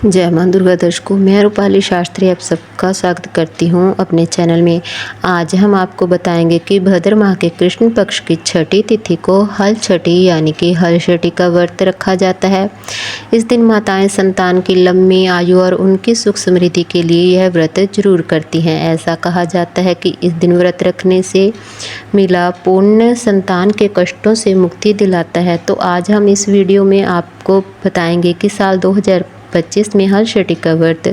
जय मां दुर्गा दर्शकों, मैं रूपाली शास्त्री आप सबका स्वागत करती हूं अपने चैनल में। आज हम आपको बताएंगे कि भाद्र माह के कृष्ण पक्ष की छठी तिथि को हल छठी यानी कि हल छठी का व्रत रखा जाता है। इस दिन माताएं संतान की लंबी आयु और उनकी सुख समृद्धि के लिए यह व्रत जरूर करती हैं। ऐसा कहा जाता है कि इस दिन व्रत रखने से मिला पुण्य संतान के कष्टों से मुक्ति दिलाता है। तो आज हम इस वीडियो में आपको बताएंगे कि साल 2025 में हल छठी का व्रत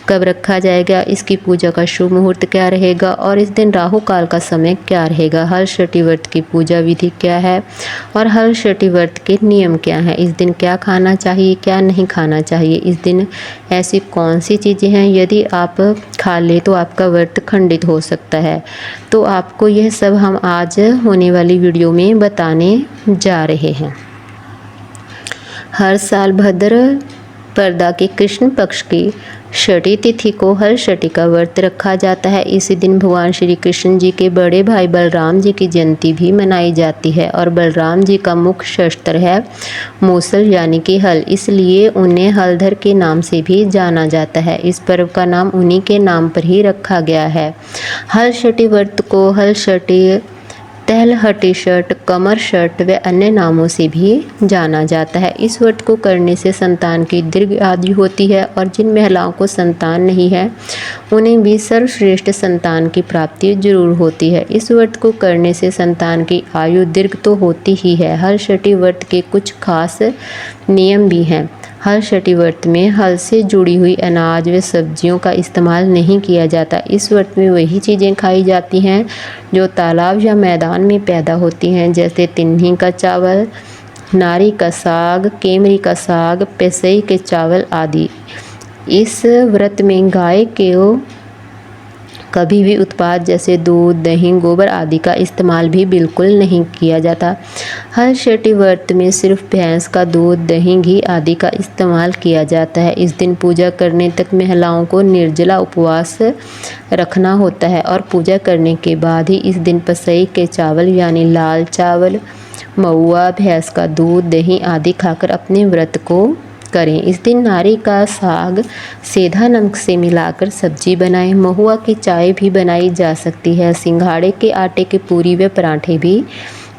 कब रखा जाएगा, इसकी पूजा का शुभ मुहूर्त क्या रहेगा और इस दिन राहु काल का समय क्या रहेगा, हल छठी व्रत की पूजा विधि क्या है और हल छठी व्रत के नियम क्या हैं, इस दिन क्या खाना चाहिए क्या नहीं खाना चाहिए, इस दिन ऐसी कौन सी चीज़ें हैं यदि आप खा ले तो आपका व्रत खंडित हो सकता है। तो आपको यह सब हम आज होने वाली वीडियो में बताने जा रहे हैं। हर साल भाद्र पर्दा के कृष्ण पक्ष की छठी तिथि को हल छठी का व्रत रखा जाता है। इसी दिन भगवान श्री कृष्ण जी के बड़े भाई बलराम जी की जयंती भी मनाई जाती है और बलराम जी का मुख्य शस्त्र है मूसल यानी कि हल, इसलिए उन्हें हलधर के नाम से भी जाना जाता है। इस पर्व का नाम उन्हीं के नाम पर ही रखा गया है। हल छठी व्रत को हल छठी, तलहटी छठ, कमर छठ व अन्य नामों से भी जाना जाता है। इस व्रत को करने से संतान की दीर्घ आयु होती है और जिन महिलाओं को संतान नहीं है उन्हें भी सर्वश्रेष्ठ संतान की प्राप्ति जरूर होती है। इस व्रत को करने से संतान की आयु दीर्घ तो होती ही है। हल छठी व्रत के कुछ खास नियम भी हैं। हल छठी व्रत में हल से जुड़ी हुई अनाज व सब्जियों का इस्तेमाल नहीं किया जाता। इस व्रत में वही चीज़ें खाई जाती हैं जो तालाब या मैदान में पैदा होती हैं, जैसे तिन्नी का चावल, नारी का साग, केमरी का साग, पेसई के चावल आदि। इस व्रत में गाय के कभी भी उत्पाद जैसे दूध, दही, गोबर आदि का इस्तेमाल भी बिल्कुल नहीं किया जाता। हल छठी व्रत में सिर्फ भैंस का दूध, दही, घी आदि का इस्तेमाल किया जाता है। इस दिन पूजा करने तक महिलाओं को निर्जला उपवास रखना होता है और पूजा करने के बाद ही इस दिन पसई के चावल यानी लाल चावल, महुआ, भैंस का दूध, दही आदि खाकर अपने व्रत को करें। इस दिन नारी का साग सेंधा नमक से मिलाकर सब्जी बनाएं। महुआ की चाय भी बनाई जा सकती है। सिंघाड़े के आटे के पूरी व पराठे भी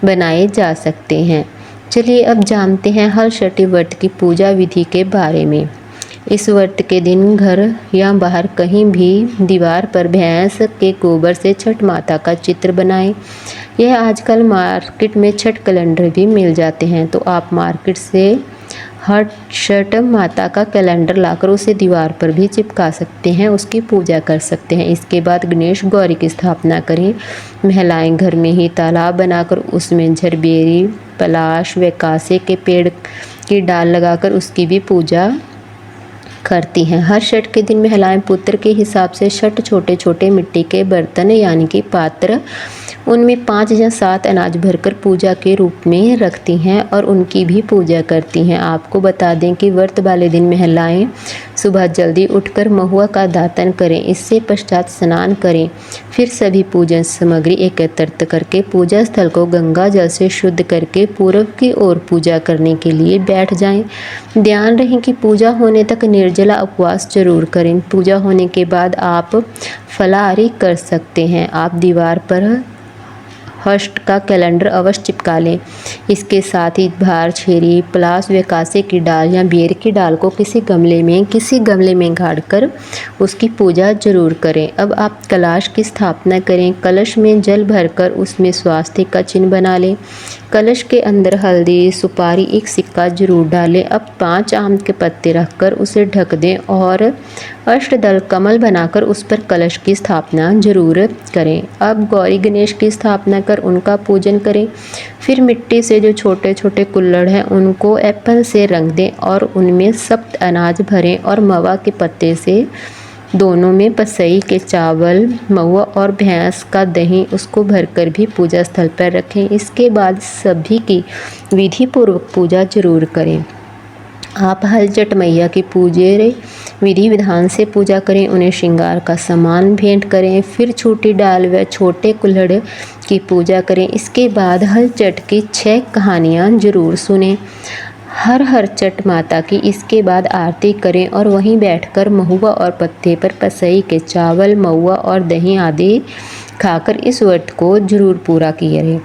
बनाए जा सकते हैं। चलिए अब जानते हैं हल छठी व्रत की पूजा विधि के बारे में। इस व्रत के दिन घर या बाहर कहीं भी दीवार पर भैंस के गोबर से छठ माता का चित्र बनाएं। यह आजकल मार्केट में छठ कैलेंडर भी मिल जाते हैं, तो आप मार्केट से हर छठ माता का कैलेंडर लाकर उसे दीवार पर भी चिपका सकते हैं, उसकी पूजा कर सकते हैं। इसके बाद गणेश गौरी की स्थापना करें। महिलाएं घर में ही तालाब बनाकर उसमें झरबेरी, पलाश व कासे के पेड़ की डाल लगाकर उसकी भी पूजा करती हैं। हर छठ के दिन महिलाएं पुत्र के हिसाब से छठ छोटे छोटे मिट्टी के बर्तन यानी कि पात्र, उनमें 5 या 7 अनाज भरकर पूजा के रूप में रखती हैं और उनकी भी पूजा करती हैं। आपको बता दें कि व्रत वाले दिन महिलाएं सुबह जल्दी उठकर महुआ का दातन करें, इससे पश्चात स्नान करें, फिर सभी पूजन सामग्री एकत्रित करके पूजा स्थल को गंगा जल से शुद्ध करके पूर्व की ओर पूजा करने के लिए बैठ जाएं। ध्यान रहे कि पूजा होने तक निर्जला उपवास जरूर करें। पूजा होने के बाद आप फलाहारी कर सकते हैं। आप दीवार पर हष्ट का कैलेंडर अवश्य चिपका लें। इसके साथ ही भार, छेरी, पलाश व कासे की डाल या बेर की डाल को किसी गमले में गाड़कर उसकी पूजा जरूर करें। अब आप कलश की स्थापना करें। कलश में जल भरकर उसमें स्वास्तिक का चिन्ह बना लें। कलश के अंदर हल्दी, सुपारी, एक सिक्का जरूर डालें। अब 5 आम के पत्ते रखकर उसे ढक दें और अष्टदल कमल बनाकर उस पर कलश की स्थापना जरूर करें। अब गौरी गणेश की स्थापना कर उनका पूजन करें। फिर मिट्टी से जो छोटे छोटे कुल्हड़ हैं उनको एप्पल से रंग दें और उनमें सप्त अनाज भरें और मवा के पत्ते से दोनों में पसई के चावल, महुआ और भैंस का दही उसको भरकर भी पूजा स्थल पर रखें। इसके बाद सभी की विधि पूर्वक पूजा जरूर करें। आप हल छठ मैया की पूजे विधि विधान से पूजा करें, उन्हें श्रृंगार का सामान भेंट करें, फिर छोटी डाल व छोटे कुल्हड़ की पूजा करें। इसके बाद हल छठ की 6 कहानियाँ जरूर सुनें। हर हर चट माता की। इसके बाद आरती करें और वहीं बैठकर महुआ और पत्ते पर पसई के चावल, महुआ और दही आदि खाकर इस व्रत को जरूर पूरा करें।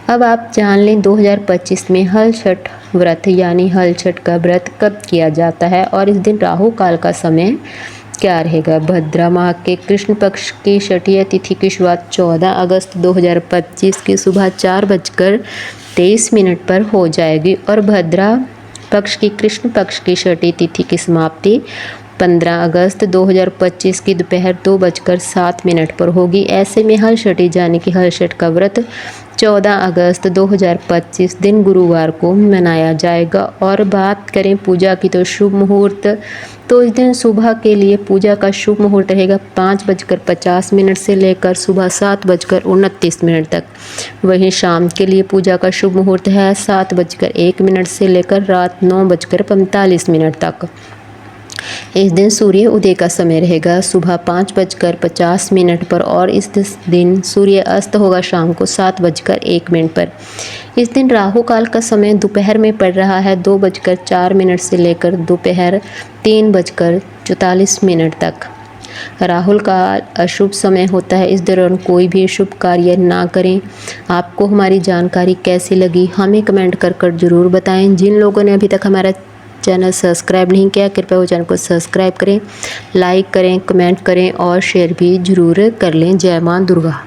अब आप जान लें 2025 में हल छठ व्रत यानी हल छठ का व्रत कब किया जाता है और इस दिन राहु काल का समय क्या रहेगा। भाद्र माह के कृष्ण पक्ष की छठी तिथि की शुरुआत 14 अगस्त 2025 की सुबह 4:23 पर हो जाएगी और भाद्र पक्ष की कृष्ण पक्ष की छठी तिथि की समाप्ति 15 अगस्त 2025 की दोपहर 2:07 पर होगी। ऐसे में हल छठी यानी कि हल छठ का व्रत 14 अगस्त 2025 दिन गुरुवार को मनाया जाएगा। और बात करें पूजा की तो शुभ मुहूर्त, तो इस दिन सुबह के लिए पूजा का शुभ मुहूर्त रहेगा 5:50 से लेकर सुबह 7:29 तक। वहीं शाम के लिए पूजा का शुभ मुहूर्त है 7:01 से लेकर रात 9:45 तक। इस दिन सूर्य उदय का समय रहेगा सुबह 5:50 पर और इस दिन सूर्य अस्त होगा शाम को 7:01 पर। इस दिन राहु काल का समय दोपहर में पड़ रहा है 2:04 से लेकर दोपहर 3:44 तक। राहुल का अशुभ समय होता है, इस दौरान कोई भी शुभ कार्य ना करें। आपको हमारी जानकारी कैसी लगी हमें कमेंट कर जरूर बताएं। जिन लोगों ने अभी तक हमारा चैनल सब्सक्राइब नहीं किया कृपया वो चैनल को सब्सक्राइब करें, लाइक करें, कमेंट करें और शेयर भी जरूर कर लें। जय मां दुर्गा।